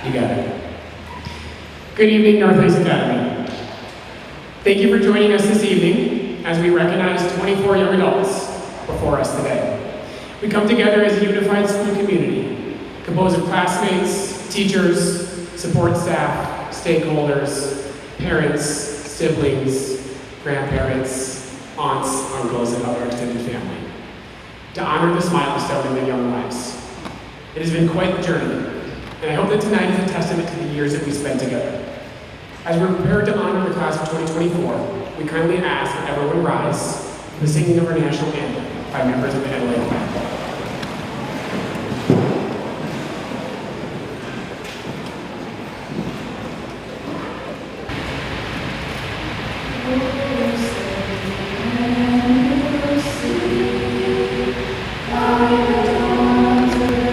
You got it. Good evening, Northwest Academy. Thank you for joining us this evening as we recognize 24 young adults before us today. We come together as a unified school community, composed of classmates, teachers, support staff, stakeholders, parents, siblings, grandparents, aunts, uncles, and other extended family, to honor this milestone in their young lives. It has been quite the journey, and I hope that tonight is a testament to the years that we spent together. As we're prepared to honor the class of 2024, we kindly ask that everyone rise for the singing of our national anthem by members of the NLA Choir. By the dawn's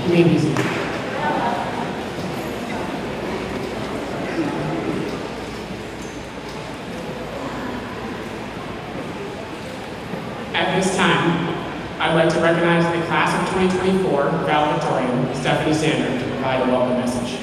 Ladies. At this time, I'd like to recognize the class of 2024 valedictorian, Stephanie Sander, to provide a welcome message.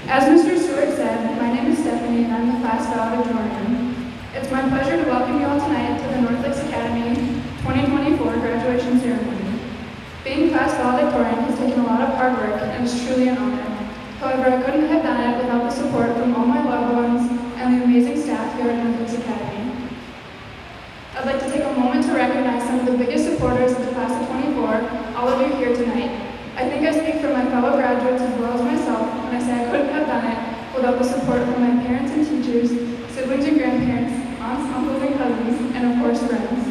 As Mr. Stewart said, my name is Stephanie and I'm the class valedictorian. It's my pleasure to welcome you all tonight to the North Lakes Academy 2024 graduation ceremony. Being class valedictorian has taken a lot of hard work and is truly an honor. However, I couldn't have done it without the support from all my loved ones and the amazing staff here at North Lakes Academy. I'd like to take a moment to recognize some of the biggest supporters of the class of 24, all of you here tonight. I think I speak for my fellow graduates as well as myself when I say I couldn't have done it without the support from my parents and teachers, siblings and grandparents, aunts, uncles and cousins, and of course friends.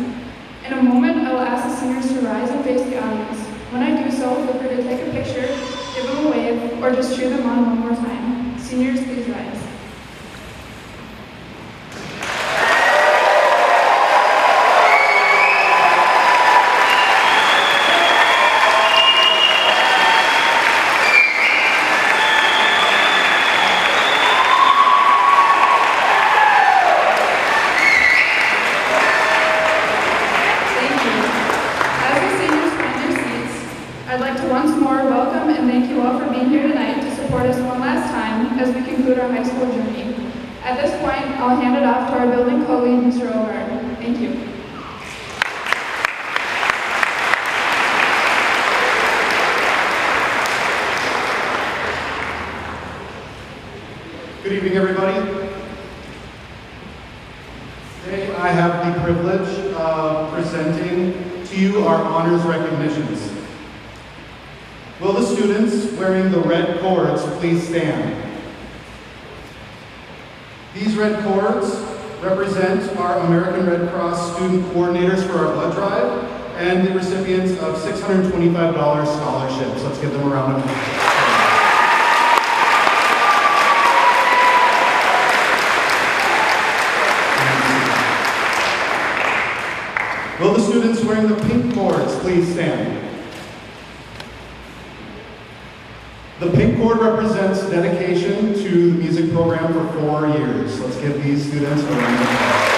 In a moment, I will ask the seniors to rise and face the audience. When I do so, feel free to take a picture, give them a wave, or just cheer them on one more time. Seniors, please rise. I'd like to once more welcome and thank you all for being here tonight to support us one last time as we conclude our high school journey. At this point, I'll hand it off to our building co-lead, Mr. Ovard. Thank you. Good evening, everybody. Today I have the privilege of presenting to you our honors recognitions. Will the students wearing the red cords please stand? These red cords represent our American Red Cross student coordinators for our blood drive and the recipients of $625 scholarships. Let's give them a round of applause. Will the students wearing the pink cords please stand? The pink cord represents dedication to the music program for 4 years. Let's give these students a round of applause.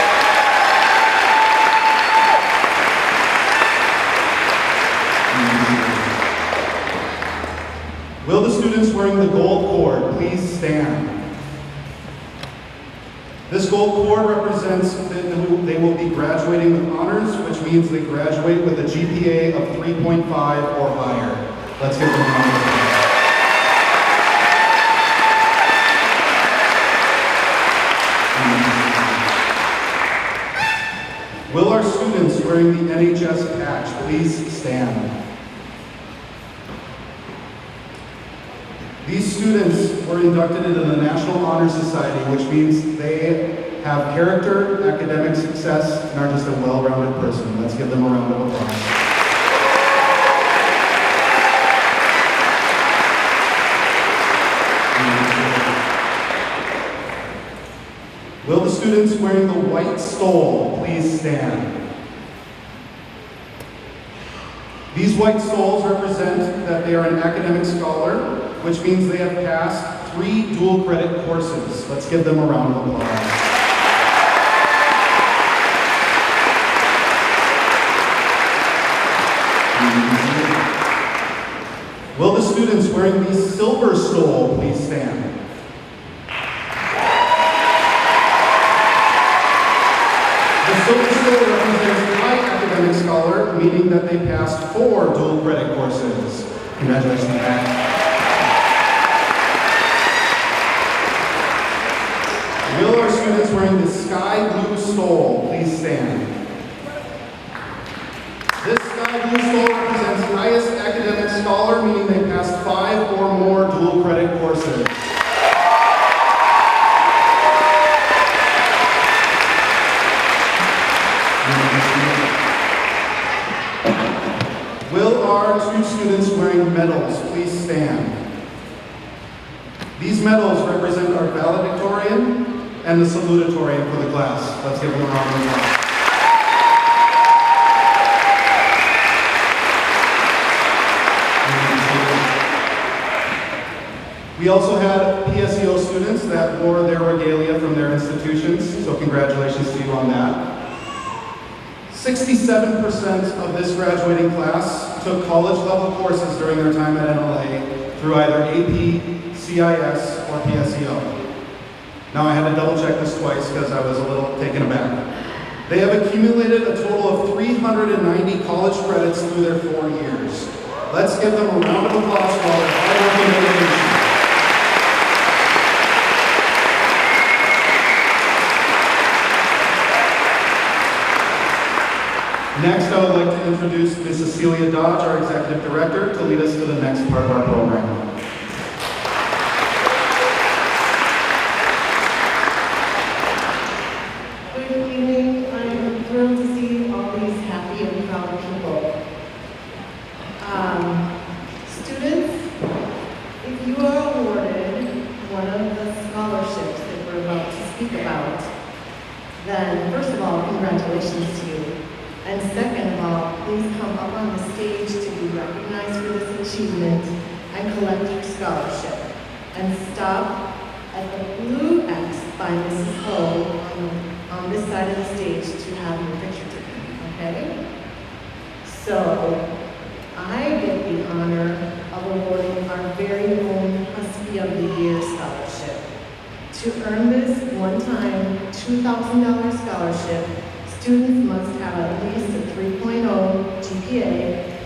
Will the students wearing the gold cord please stand? This gold cord represents that they will be graduating with honors, which means they graduate with a GPA of 3.5 or higher. Let's give them a round of applause. Will our students wearing the NHS patch please stand? These students were inducted into the National Honor Society, which means they have character, academic success, and are just a well-rounded person. Let's give them a round of applause. Will the students wearing the white stole please stand? These white stoles represent that they are an academic scholar, which means they have passed 3 dual credit courses. Let's give them a round of applause. Will the students wearing the silver stole please stand? The silver stole represents high academic scholar, meaning that they passed 4 dual credit courses. Congratulations, Matt. Will our students wearing the sky blue stole please stand? This sky blue stole represents highest academic scholar, meaning they passed 5 or more dual credit courses. Will our 2 students wearing medals please stand? These medals represent our valedictorian and the salutatorian for the class. Let's give them a round of applause. We also had PSEO students that wore their regalia from their institutions, so congratulations to you on that. 67% of this graduating class took college-level courses during their time at NLA through either AP, CIS, or PSEO. Now I had to double-check this twice because I was a little taken aback. They have accumulated a total of 390 college credits through their 4 years. Let's give them a round of applause for all their hard work and dedication. Next, I would like to introduce Ms. Cecilia Dodge, our Executive Director, to lead us to the next part of our program. Good evening. I'm thrilled to see all these happy and proud people. Students, if you are awarded one of the scholarships that we're about to speak about, then first of all, congratulations to you. And second of all, please come up on the stage to be recognized for this achievement and collect your scholarship. And stop at the blue X by Mrs. Ho on this side of the stage to have your picture taken, okay? So, I get the honor of awarding our very own Husky of the Year scholarship. To earn this one-time $2,000 scholarship, students must have at least a 3.0 GPA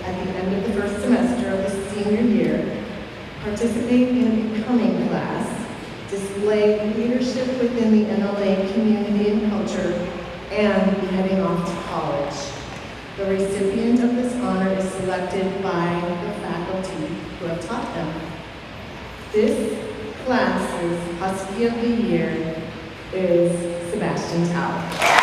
at the end of the first semester of the senior year, participate in a becoming class, display leadership within the NLA community and culture, and be heading off to college. The recipient of this honor is selected by the faculty who have taught them. This class's Husky of the Year is Sebastian Tao.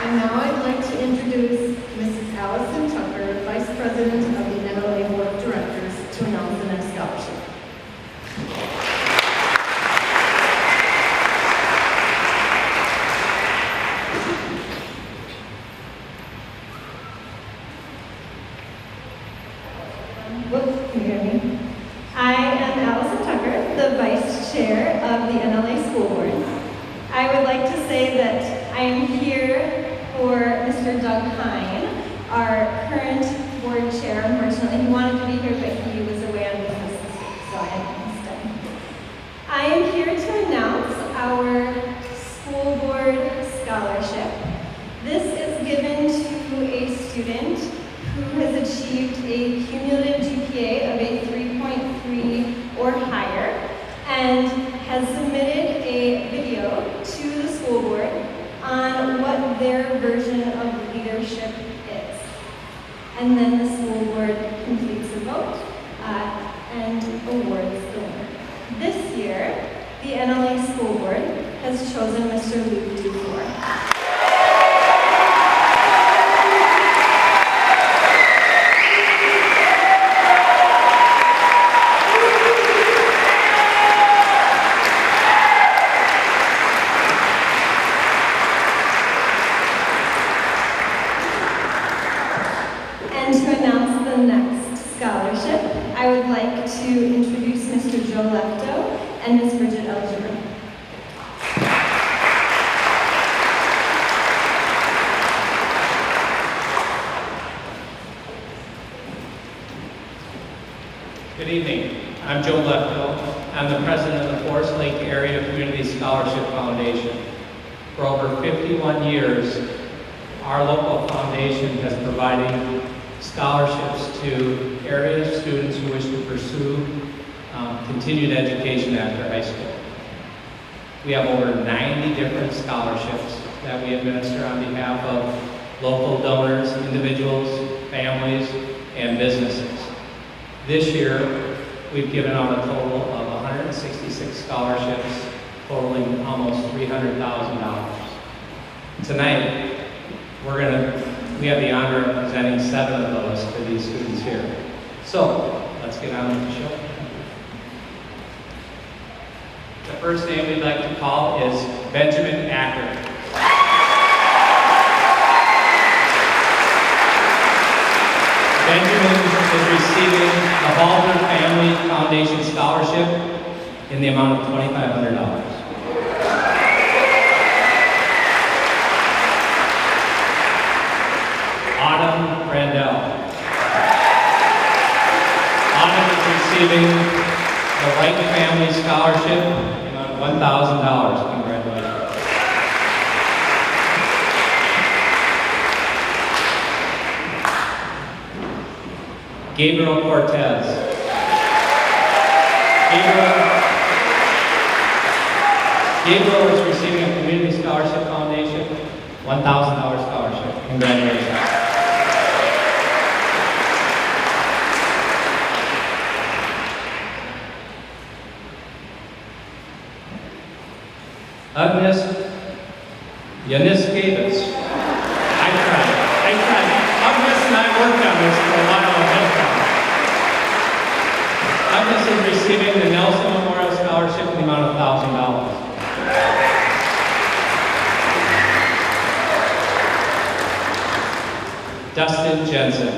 And now I'd like to introduce Mrs. Allison Tucker, Vice President of the NLA Board of Directors, to announce the next scholarship. Whoops, can you hear me? I am Allison Tucker, the Vice Chair of the NLA School Board. I would like to say that I am here for Mr. Doug Hine, our current board chair. Unfortunately, he wanted to be here, but he was away on business this week, so I am instead. I am here to announce our school board scholarship. This is given to a student who has achieved a cumulative GPA of a 3.3 or higher and has submitted a video to the school board on what their version of then the school board completes a vote and awards the winner. This year, the NLA School Board has chosen Mr. Luke Dufour. And to announce the next scholarship, I would like to introduce Mr. Joe Lefto and Ms. Bridget Elger. Good evening. I'm Joe Lefto. I'm the president of the Forest Lake Area Community Scholarship Foundation. For over 51 years, our local foundation has provided scholarships to area students who wish to pursue continued education after high school. We have over 90 different scholarships that we administer on behalf of local donors, individuals, families, and businesses. This year, we've given out a total of 166 scholarships, totaling almost $300,000. Tonight, we have the honor of presenting 7 of those to these students here. So, let's get on with the show. The first name we'd like to call is Benjamin Acker. Benjamin is receiving the Baldwin Family Foundation Scholarship in the amount of $2,500. Autumn Randell. Autumn is receiving the Wright Family Scholarship in the amount of $1,000. Congratulations. Gabriel Cortez. Gabriel is receiving a Community Scholarship Foundation $1,000 scholarship. Congratulations. Agnes Yaniscavas. I tried. Agnes and I worked on this for a while ahead of time. Agnes is receiving the Nelson Memorial Scholarship in the amount of $1,000. Dustin Jensen.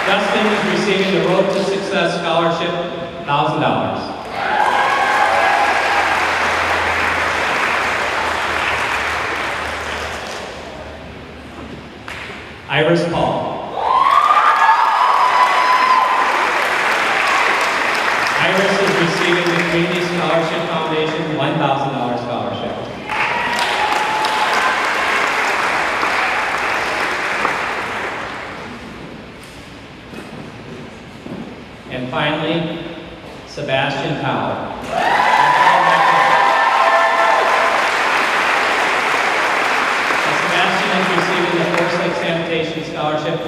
Dustin is receiving the Road to Success Scholarship, $1,000. Iris Paul. Iris is receiving the Community Scholarship Foundation $1,000 scholarship. And finally, Sebastian Powell. Sebastian is receiving the Forest Lake Sanitation Scholarship, $1,000.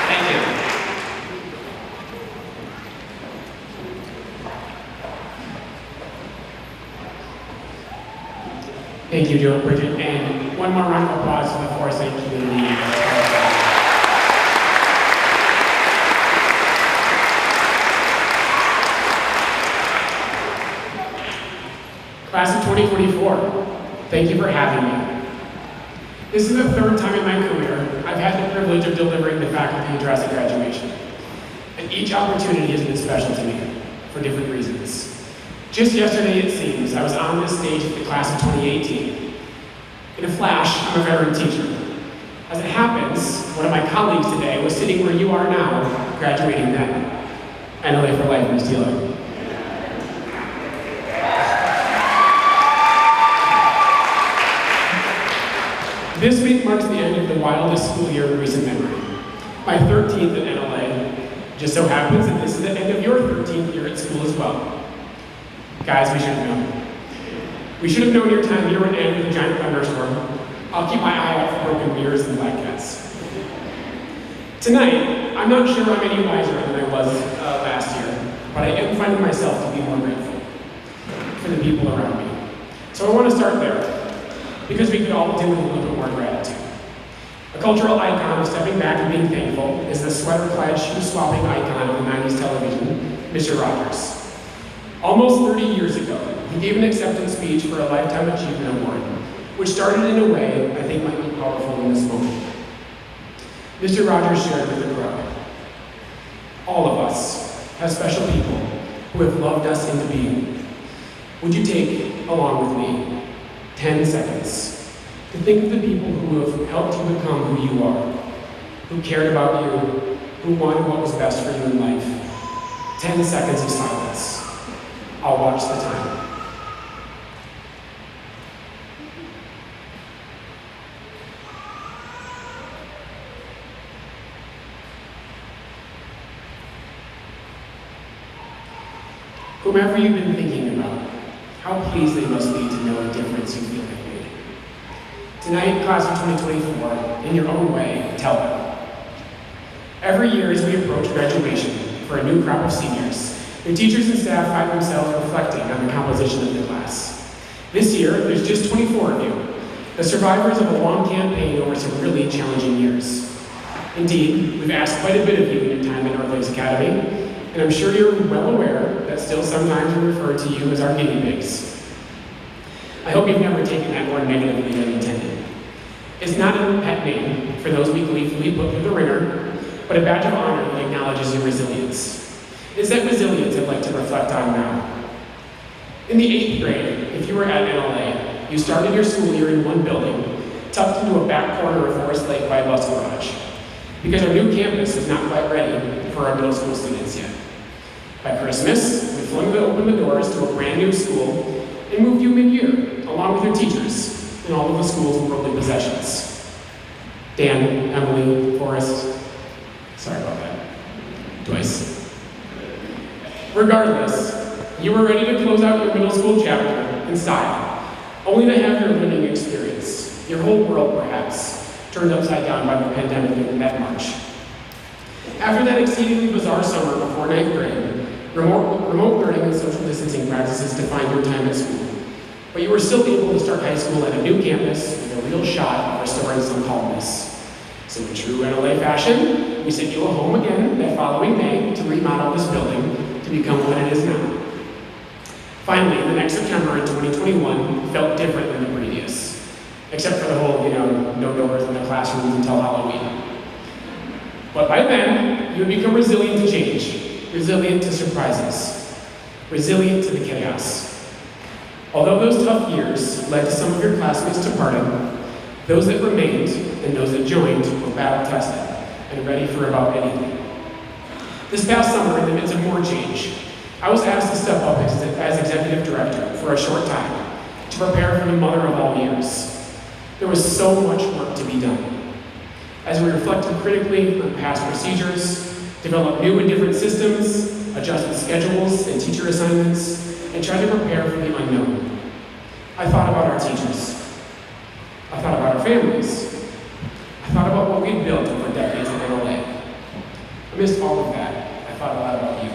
Thank you. Thank you, Joe and Bridget. And one more round of applause for the Forest Lake community. Class of 2024, thank you for having me. This is the 3rd time in my career I've had the privilege of delivering the faculty address at graduation. And each opportunity has been special to me for different reasons. Just yesterday, it seems, I was on this stage at the class of 2018. In a flash, I'm a veteran teacher. As it happens, one of my colleagues today was sitting where you are now, graduating then. NLA for life, Ms. Taylor. This week marks the end of the wildest school year in recent memory. My 13th at NLA. Just so happens that this is the end of your 13th year at school as well. Guys, we should have known. We should have known your time here would end with a giant thunderstorm. I'll keep my eye out for broken mirrors and black cats. Tonight, I'm not sure I'm any wiser than I was last year, but I am finding myself to be more grateful for the people around me. So I want to start there, because we could all do with a little bit more gratitude. A cultural icon of stepping back and being thankful is the sweater-clad, shoe-swapping icon of the 90s television, Mr. Rogers. Almost 30 years ago, he gave an acceptance speech for a Lifetime Achievement Award, which started in a way I think might be powerful in this moment. Mr. Rogers shared with the crowd, all of us have special people who have loved us into being. Would you take, along with me, 10 seconds to think of the people who have helped you become who you are, who cared about you, who wanted what was best for you in life? 10 seconds of silence. I'll watch the time. Whomever you've been thinking about, how pleased they must be to know the difference you feel like made. Tonight, class of 2024, in your own way, tell them. Every year as we approach graduation for a new crop of seniors, your teachers and staff find themselves reflecting on the composition of the class. This year, there's just 24 of you, the survivors of a long campaign over some really challenging years. Indeed, we've asked quite a bit of you in your time at North Lakes Academy, and I'm sure you're well aware that still sometimes we refer to you as our guinea pigs. I hope you've never taken that more negatively than intended. It's not a pet name for those we gleefully put through the ringer, but a badge of honor that acknowledges your resilience. It's that resilience I'd like to reflect on now. In the 8th grade, if you were at NLA, you started your school year in one building, tucked into a back corner of Forest Lake by a bus garage, because our new campus was not quite ready for our middle school students yet. By Christmas, we flung open the doors to a brand new school and moved you mid-year, along with your teachers, and all of the school's worldly possessions. Dan, Emily, Forrest, sorry about that, twice. Regardless, you were ready to close out your middle school chapter in style, only to have your learning experience, your whole world perhaps, turned upside down by the pandemic in that March. After that exceedingly bizarre summer before 9th grade, remote learning and social distancing practices defined your time at school. But you were still able to start high school at a new campus with a real shot of restoring some calmness. So in true NLA fashion, we sent you a home again that following May to remodel this building to become what it is now. Finally, the next September in 2021 felt different than the previous, except for the whole, no doors in the classrooms until Halloween. But by then, you had become resilient to change, resilient to surprises, resilient to the chaos. Although those tough years led to some of your classmates departing, those that remained and those that joined were battle-tested and ready for about anything. This past summer, in the midst of more change, I was asked to step up as executive director for a short time to prepare for the mother of all years. There was so much work to be done. As we reflected critically on past procedures, developed new and different systems, adjusted schedules and teacher assignments, and tried to prepare for the unknown. I thought about our teachers. I thought about our families. I thought about what we'd built over decades at NLA. Amidst all of that, I thought a lot about you.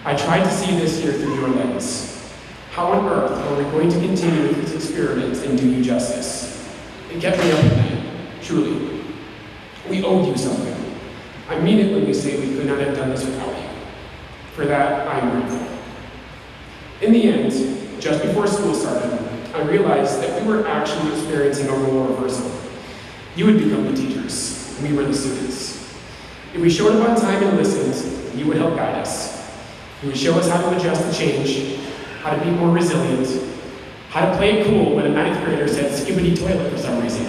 I tried to see this year through your lens. How on earth are we going to continue with this experiment and do you justice? It kept me up at night, truly. We owed you something. I mean it when we say we could not have done this without you. For that, I am grateful. In the end, just before school started, I realized that we were actually experiencing a role reversal. You would become the teachers, and we were the students. If we showed up on time and listened, you would help guide us. You would show us how to adjust to change, how to be more resilient, how to play it cool when a 9th grader said skibbity toilet for some reason.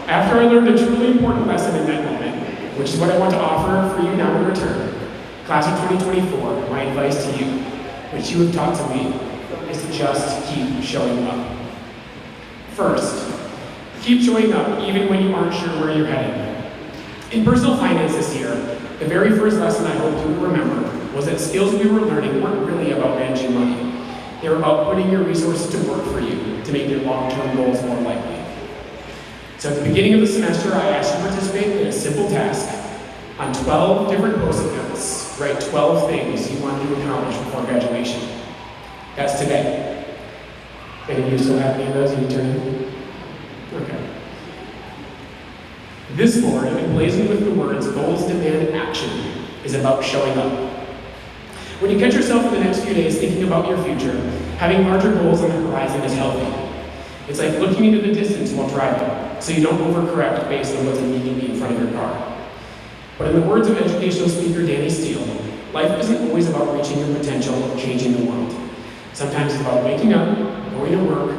After I learned a truly important lesson in that moment, which is what I want to offer for you now in return, class of 2024, my advice to you, which you have taught to me, is to just keep showing up. First, keep showing up even when you aren't sure where you're headed. In personal finance this year, the very first lesson I hope you will remember was that skills we were learning weren't really about managing money. They were about putting your resources to work for you to make your long-term goals more likely. So at the beginning of the semester, I asked you to participate in a simple task. On 12 different post-it notes, write 12 things you want to accomplish before graduation. That's today. Any of you still have any of those you turn in? Okay. This board, emblazoned with the words "goals demand action," is about showing up. When you catch yourself in the next few days thinking about your future, having larger goals on the horizon is healthy. It's like looking into the distance while driving, so you don't overcorrect based on what's immediately in front of your car. But in the words of educational speaker Danny Steele, life isn't always about reaching your potential or changing the world. Sometimes it's about waking up, going to work,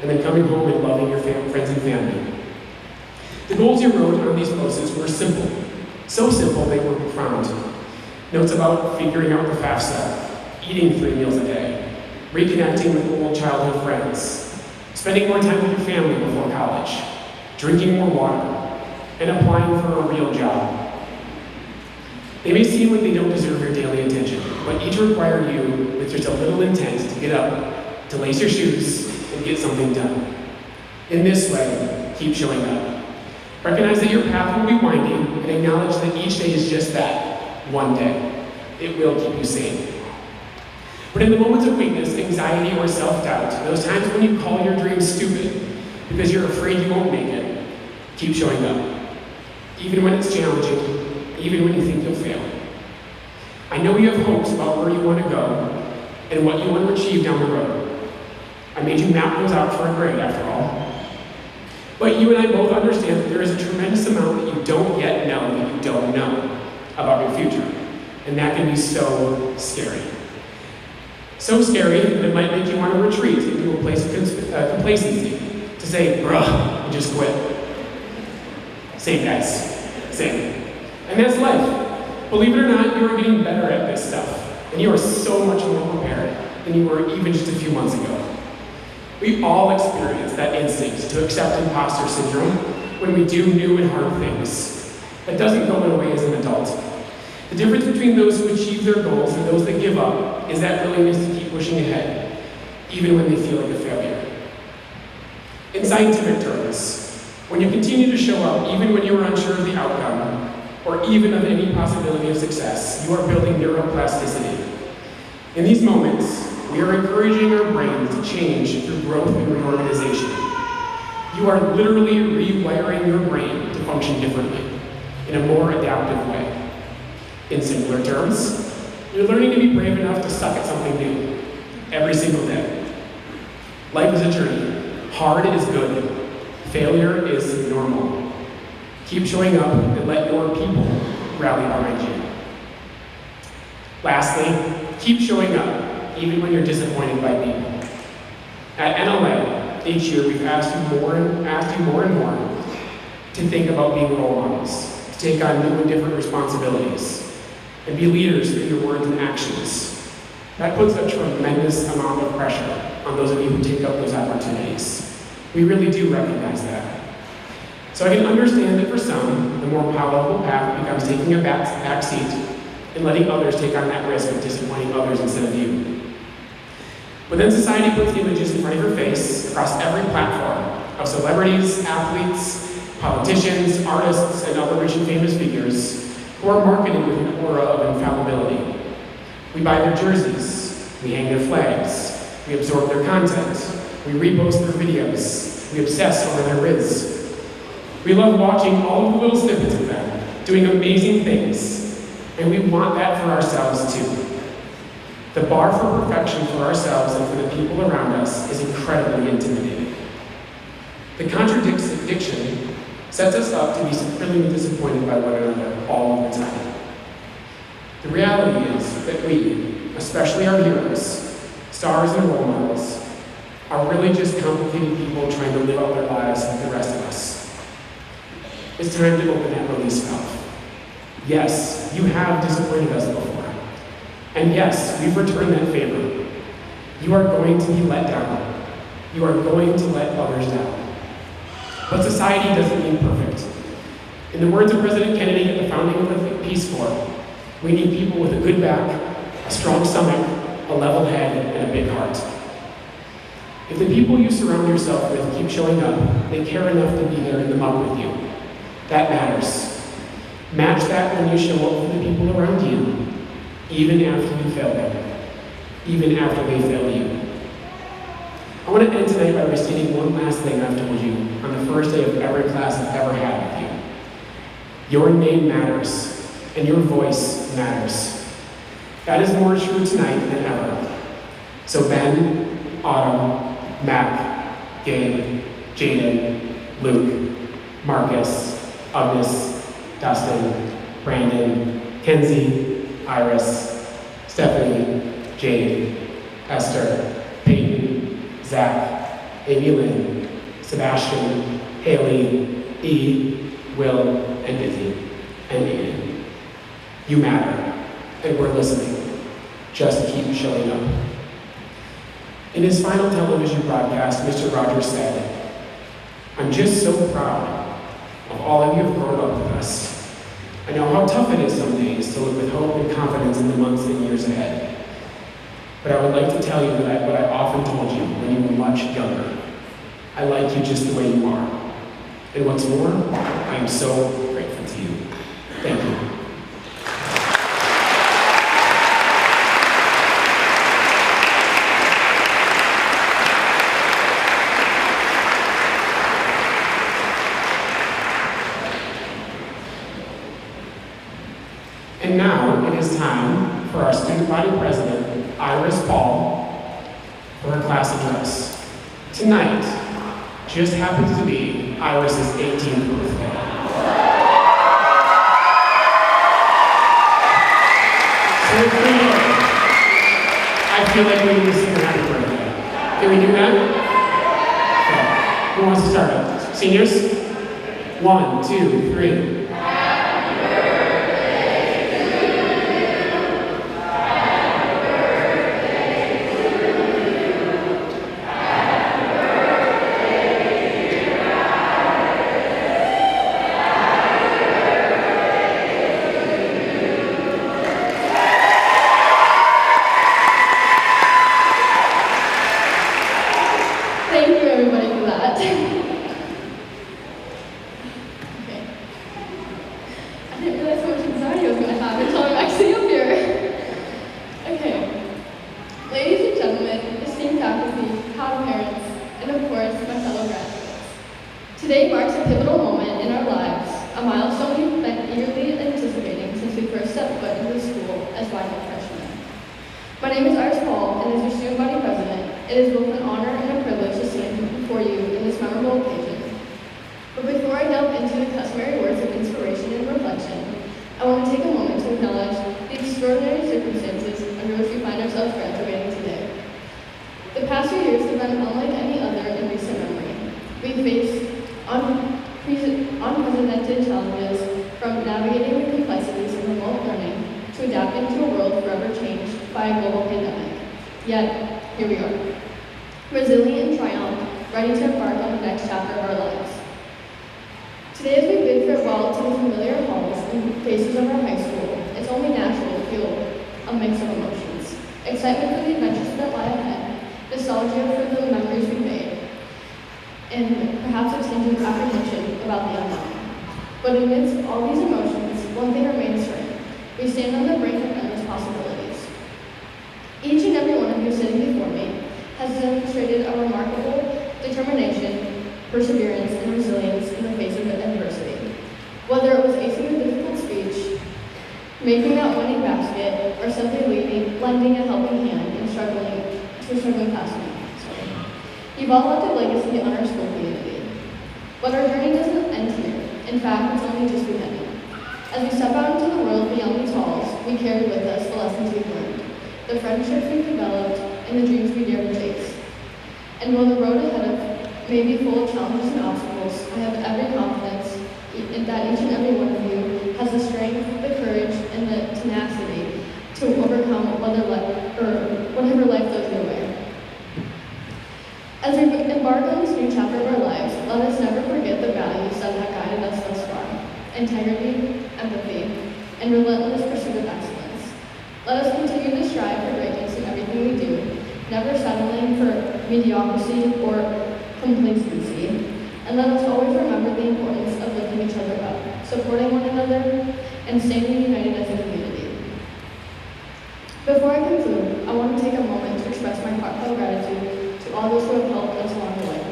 and then coming home and loving your friends and family. The goals you wrote on these post-its were simple. So simple they were profound. Notes about figuring out the FAFSA, eating 3 meals a day, reconnecting with old childhood friends, spending more time with your family before college, drinking more water, and applying for a real job. They may seem like they don't deserve your daily attention, but each require you with just a little intent to get up, to lace your shoes, and get something done. In this way, keep showing up. Recognize that your path will be winding, and acknowledge that each day is just that, one day. It will keep you sane. But in the moments of weakness, anxiety, or self-doubt, those times when you call your dreams stupid because you're afraid you won't make it, keep showing up. Even when it's challenging, even when you think you'll fail. I know you have hopes about where you want to go and what you want to achieve down the road. I made you map those out for a grade, after all. But you and I both understand that there is a tremendous amount that you don't yet know that you don't know about your future. And that can be so scary. So scary that it might make you want to retreat into a place of complacency, to say, bruh, and just quit. Same, guys. Same. And that's life. Believe it or not, you are getting better at this stuff. And you are so much more prepared than you were even just a few months ago. We all experience that instinct to accept imposter syndrome when we do new and hard things. That doesn't go away as an adult. The difference between those who achieve their goals and those that give up is that willingness to keep pushing ahead, even when they feel like a failure. In scientific terms, when you continue to show up even when you are unsure of the outcome, or even of any possibility of success, you are building neuroplasticity. In these moments, we are encouraging our brains to change through growth and reorganization. You are literally rewiring your brain to function differently, in a more adaptive way. In simpler terms, you're learning to be brave enough to suck at something new, every single day. Life is a journey. Hard is good. Failure is normal. Keep showing up and let your people rally behind you. Lastly, keep showing up, even when you're disappointed by people. At NLA, each year we've asked you more and more to think about being role models, to take on new and different responsibilities, and be leaders through your words and actions. That puts a tremendous amount of pressure on those of you who take up those opportunities. We really do recognize that. So I can understand that for some, the more palatable path becomes taking a back seat and letting others take on that risk of disappointing others instead of you. But then society puts images in front of your face across every platform of celebrities, athletes, politicians, artists, and other rich and famous figures who are marketed with an aura of infallibility. We buy their jerseys, we hang their flags, we absorb their content, we repost their videos, we obsess over their riz. We love watching all of the little snippets of them doing amazing things, and we want that for ourselves too. The bar for perfection for ourselves and for the people around us is incredibly intimidating. The contradiction sets us up to be supremely disappointed by one another all of the time. The reality is that we, especially our heroes, stars and role models, are really just complicated people trying to live out their lives like the rest of us. It's time to open that release valve. Yes, you have disappointed us before. And yes, we've returned that favor. You are going to be let down. You are going to let others down. But society doesn't mean perfect. In the words of President Kennedy at the founding of the Peace Corps, we need people with a good back, a strong stomach, a level head, and a big heart. If the people you surround yourself with keep showing up, they care enough to be there in the mud with you. That matters. Match that when you show up for the people around you, even after you fail them, even after they fail you. I want to end tonight by restating one last thing I've told you on the first day of every class I've ever had with you. Your name matters, and your voice matters. That is more true tonight than ever. So Ben, Autumn, Mac, Gabe, Jaden, Luke, Marcus, Agnes, Dustin, Brandon, Kenzie, Iris, Stephanie, Jade, Esther, Peyton, Zach, Amy Lynn, Sebastian, Haley, E, Will, and Izzy, and Aiden. You matter, and we're listening. Just keep showing up. In his final television broadcast, Mr. Rogers said, "I'm just so proud of all of you who have grown up with us. I know how tough it is some days to live with hope and confidence in the months and years ahead. But I would like to tell you that what I often told you when you were much younger. I like you just the way you are. And what's more, I am so grateful to you. Thank you." And now it is time for our student body president, Iris Paul, for her class address. Tonight just happens to be Iris's 18th birthday. So if we I feel like we need to sing a happy birthday. Can we do that? Okay. Who wants to start it? Seniors? 1, 2, 3. Thank you, everybody, for that. Okay. I didn't realize how much anxiety I was going to have until I'm actually up here. Okay. Ladies and gentlemen, esteemed faculty, proud parents, and of course, my fellow graduates. Today marks a pivotal moment in our lives, a milestone we've been eagerly anticipating since we first stepped foot into the school as rising freshmen. My name is Iris Paul, and as your student body president, it is both an honor and a privilege to stand before you in this memorable occasion. But before I delve into the customary words of inspiration and reflection, I want to take a moment to acknowledge the extraordinary circumstances under which we find ourselves graduating today. The past few years have been unlike any other in recent memory. We faced unprecedented challenges, from navigating the complexities of remote learning to adapting to a world forever changed by a global pandemic. Yet, here we are, resilient and triumphant, ready to embark on the next chapter of our lives. Today, as we bid farewell to the familiar halls and faces of our high school, it's only natural to feel a mix of emotions. Excitement for the adventures that lie ahead, nostalgia for the memories we made, and perhaps a tinge of apprehension about the unknown. But amidst all these emotions, one thing remains certain. We stand on the brink of endless possibilities. Each and every one of you sitting before me has demonstrated a remarkable determination, perseverance, and resilience in the face of adversity. Whether it was acing a difficult speech, making that winning basket, or simply lending a helping hand to a struggling classmate. You've all left a legacy on our school community. But our journey doesn't end here. In fact, it's only just beginning. As we step out into the world beyond these halls, we carry with us the lessons we've learned, the friendships we've developed, and the dreams we dare to chase. And while the road ahead of may be full of challenges and obstacles, I have every confidence in that each and every one of you has the strength, the courage, and the tenacity to overcome whatever life throws your way. As we embark on this new chapter of our lives, let us never forget the values that have guided us thus far. integrity, empathy, and relentless pursuit of excellence. Let us continue to strive for greatness in everything we do, never settling for mediocrity or complacency, and let us always remember the importance of lifting each other up, supporting one another, and staying united as a community. Before I conclude, I want to take a moment to express my heartfelt gratitude to all those who have helped us along the way.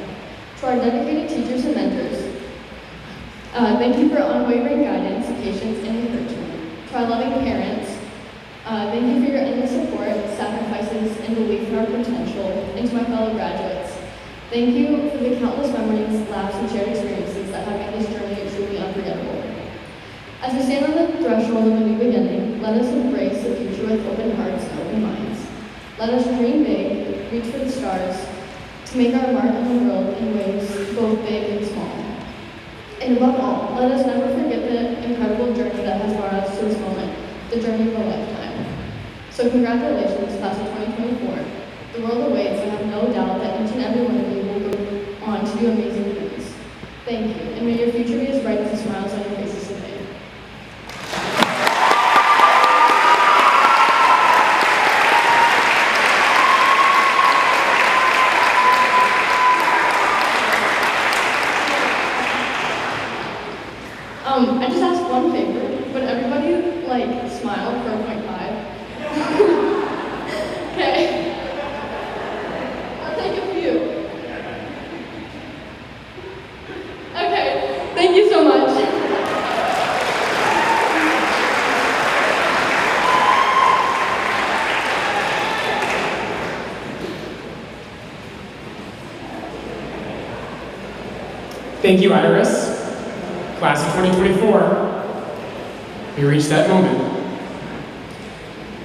To our dedicated teachers and mentors, thank you for unwavering guidance, patience, and encouragement. To our loving parents, thank you for your endless support, sacrifices, and belief in our potential. And to my fellow graduates, thank you for the countless memories, laughs, and shared experiences that have made this journey truly unforgettable. As we stand on the threshold of a new beginning, let us embrace the future with open hearts and open minds. Let us dream big, reach for the stars, to make our mark on the world in ways both big and small. And above all, let us never forget the incredible journey that has brought us to this moment, the journey of a lifetime. So congratulations, class of 2024. The world awaits, and I have no doubt that each and every one of you will go on to do amazing things. Thank you, and may your future be as bright as the smiles on your faces today. I just asked one favor. Would everybody smile for a 0.5? Okay. I'll take a few. Okay. Thank you so much. Thank you, Iris. Class of 2024, we reached that moment.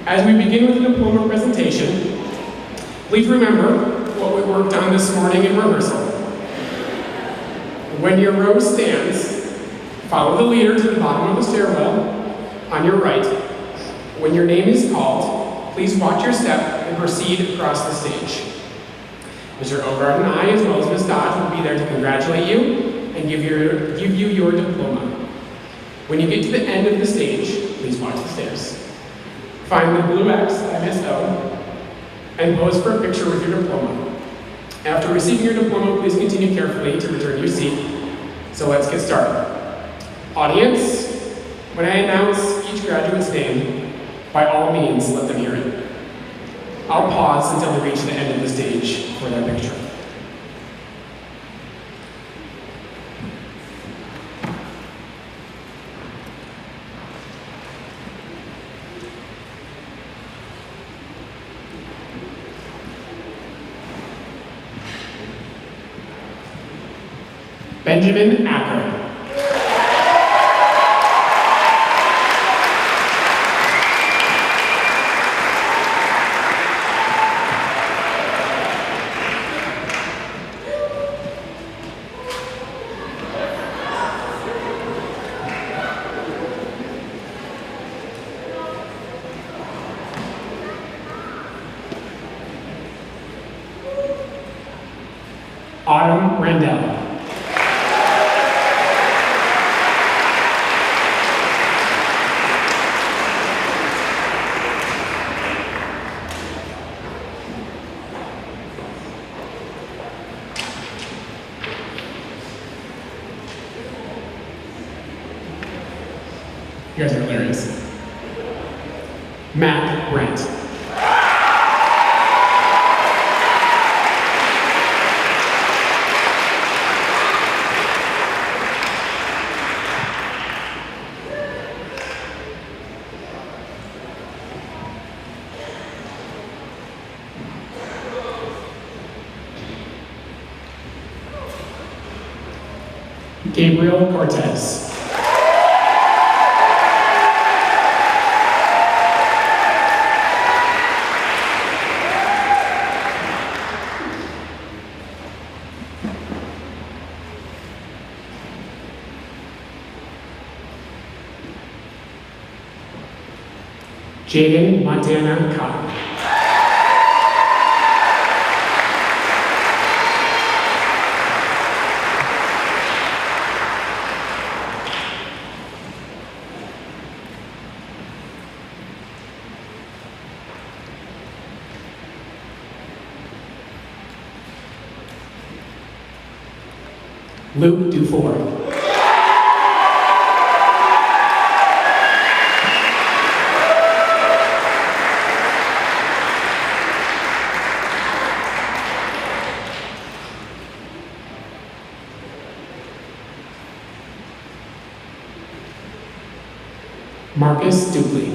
As we begin with the diploma presentation, please remember what we worked on this morning in rehearsal. When your row stands, follow the leader to the bottom of the stairwell on your right. When your name is called, please watch your step and proceed across the stage. Mr. Ogard and I, as well as Ms. Dodge, will be there to congratulate you and give you your diploma. When you get to the end of the stage, please watch the stairs. Find the blue X at Miss O and pose for a picture with your diploma. After receiving your diploma, please continue carefully to return your seat. So let's get started. Audience, when I announce each graduate's name, by all means, let them hear it. I'll pause until we reach the end of the stage for that picture. Benjamin Acker. Autumn Randell. You guys are hilarious. Matt Brent. Gabriel Cortez. Jaden Montana Cotton. Luke Dufour. Marcus Dupley.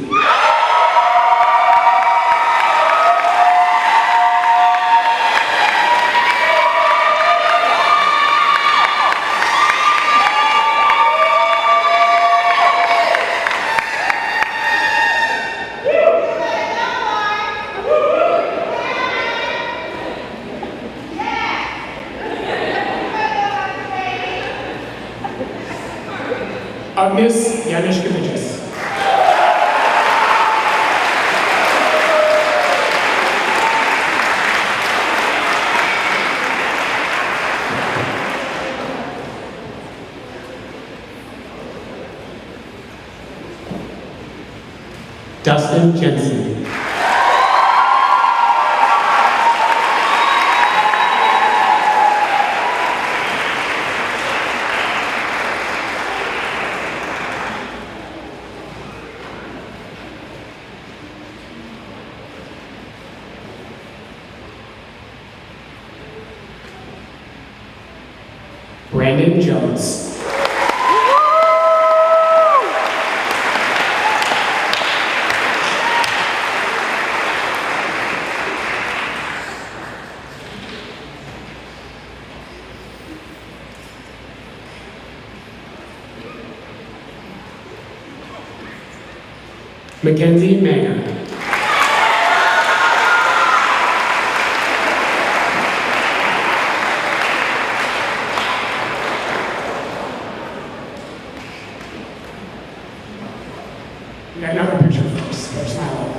Agnes Janishkevicius. Dustin Jensen. Brandon Jones. Mackenzie Mayer. We got another picture first. There's my love.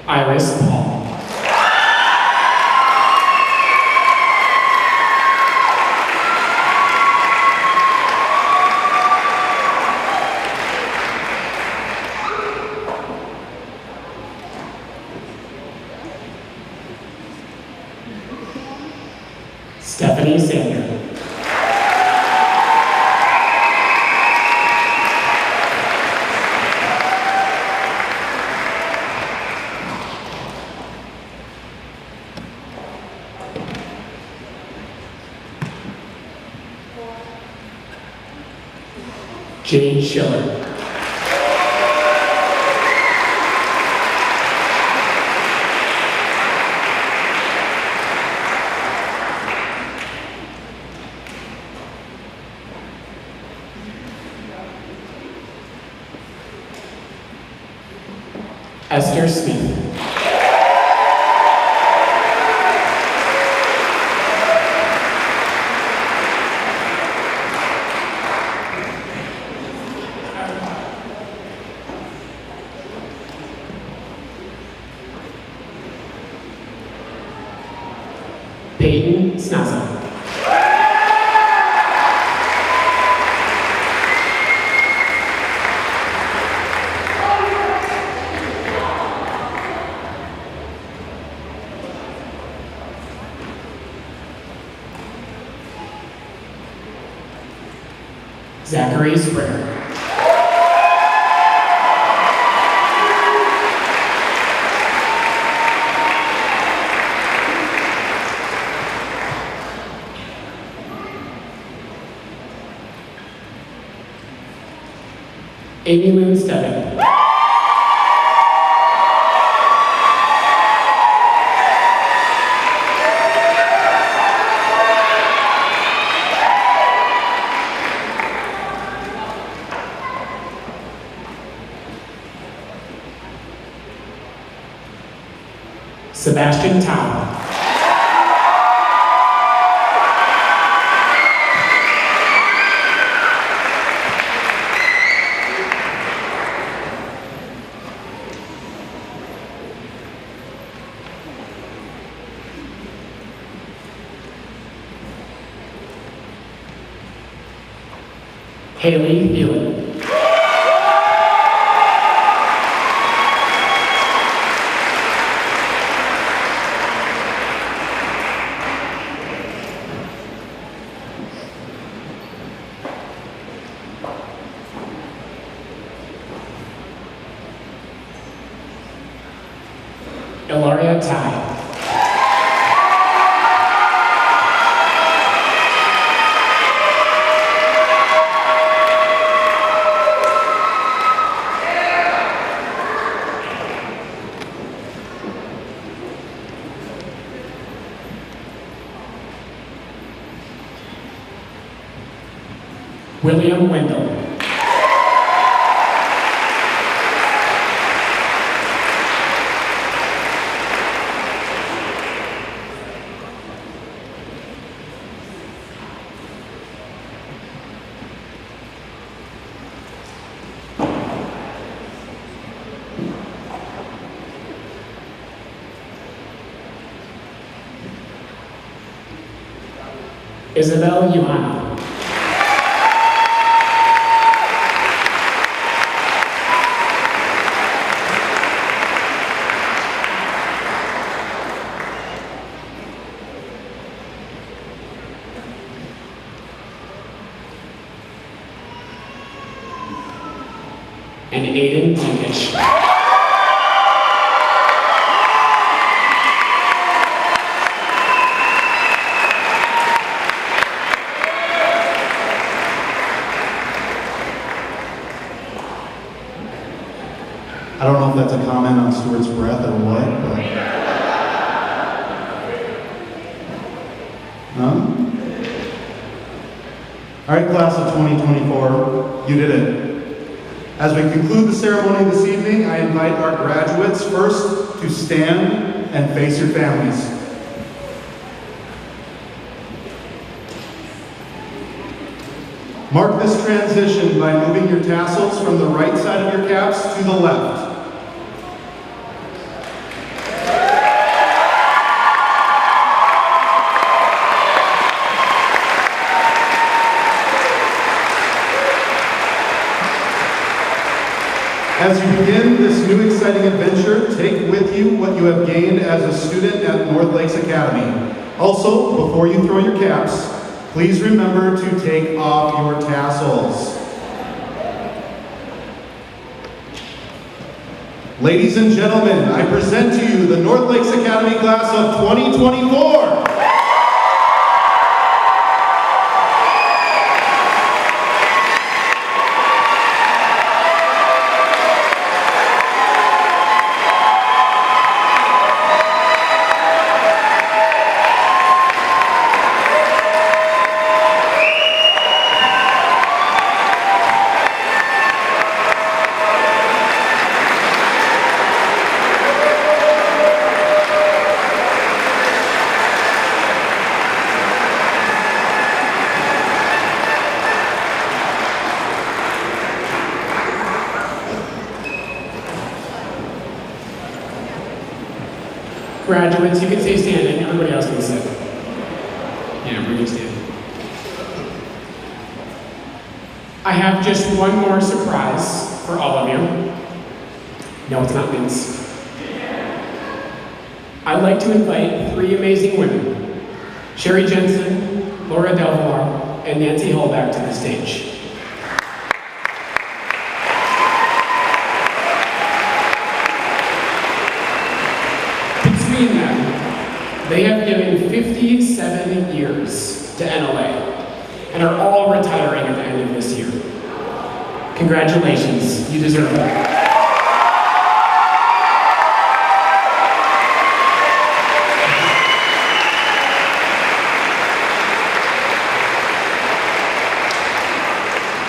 Iris Paul. Stephanie Sander. Jane Schiller. Esther Smith. Peyton Snaza. Zachary Springer. Amy Moon Stebbing. Sebastian Tao. Haley Thielen. Ilaria Tai. William Wendell. Isabel Johanna. And Aiden Pinkish. I don't know if that's a comment on Stuart's breath or what, but... Huh? All right, class of 2024, you did it. As we conclude the ceremony this evening, I invite our graduates first to stand and face your families. Mark this transition by moving your tassels from the right side of your caps to the left. As you begin this new exciting adventure, take with you what you have gained as a student at North Lakes Academy. Also, before you throw your caps, please remember to take off your tassels. Ladies and gentlemen, I present to you the North Lakes Academy class of 2024. Graduates, you can stay standing. Everybody else can sit. Yeah, we're gonna stand. I have just one more surprise for all of you. No, it's not Vince. I'd like to invite three amazing women, Sherry Jensen, Laura Delvar, and Nancy Holback to the stage. Between them, they have given 57 years to NLA and are all retiring at the end of this year. Congratulations, you deserve it.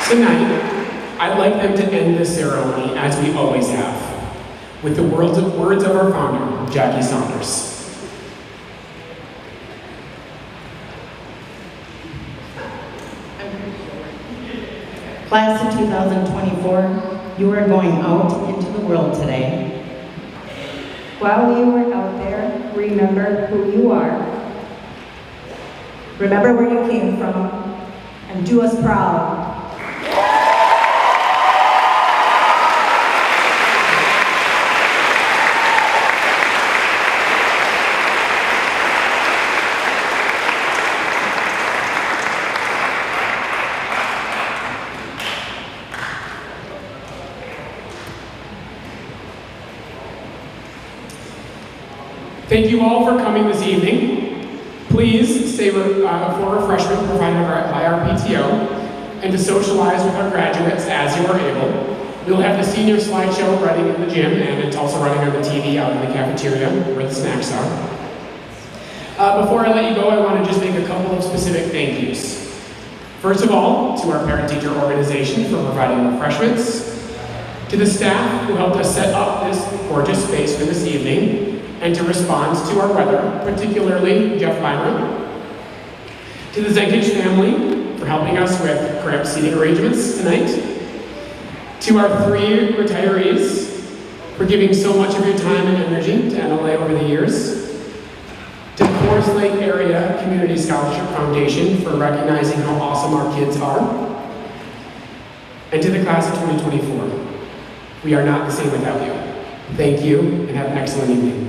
Tonight, I'd like them to end this ceremony as we always have, with the words of our founder, Jackie Saunders. Class of 2024, you are going out into the world today. While you are out there, remember who you are. Remember where you came from, and do us proud. Thank you all for coming this evening. Please stay for refreshment provided by our PTO and to socialize with our graduates as you are able. We'll have the senior slideshow running in the gym, and it's also running on the TV out in the cafeteria where the snacks are. Before I let you go, I want to just make a couple of specific thank yous. First of all, to our parent-teacher organization for providing refreshments, to the staff who helped us set up this gorgeous space for this evening, and to respond to our weather, particularly Jeff Lyra, to the Zenkich family for helping us with cramped seating arrangements tonight, to our 3 retirees for giving so much of your time and energy to NLA over the years, to the Forest Lake Area Community Scholarship Foundation for recognizing how awesome our kids are, and to the class of 2024. We are not the same without you. Thank you, and have an excellent evening.